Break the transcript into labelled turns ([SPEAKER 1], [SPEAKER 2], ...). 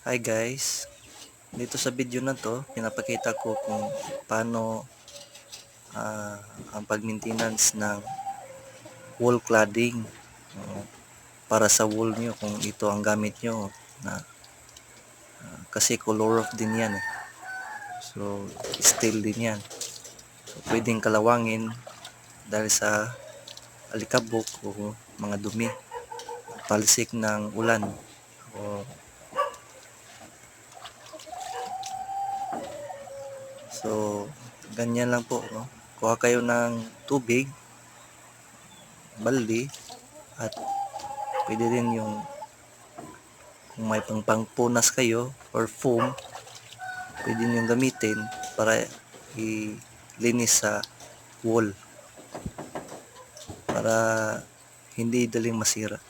[SPEAKER 1] Hi guys, dito sa video na to, pinapakita ko kung paano ang pag-maintenance ng wall cladding para sa wall nyo kung ito ang gamit nyo na kasi color of din yan so steel din yan, so pwedeng kalawangin dahil sa alikabok o mga dumi, palsik ng ulan o so ganyan lang po, no? Kuha kayo ng tubig, balde, at pwede rin yung kung may pangpunas kayo or foam, pwede nyo gamitin para ilinis sa wall para hindi daling masira.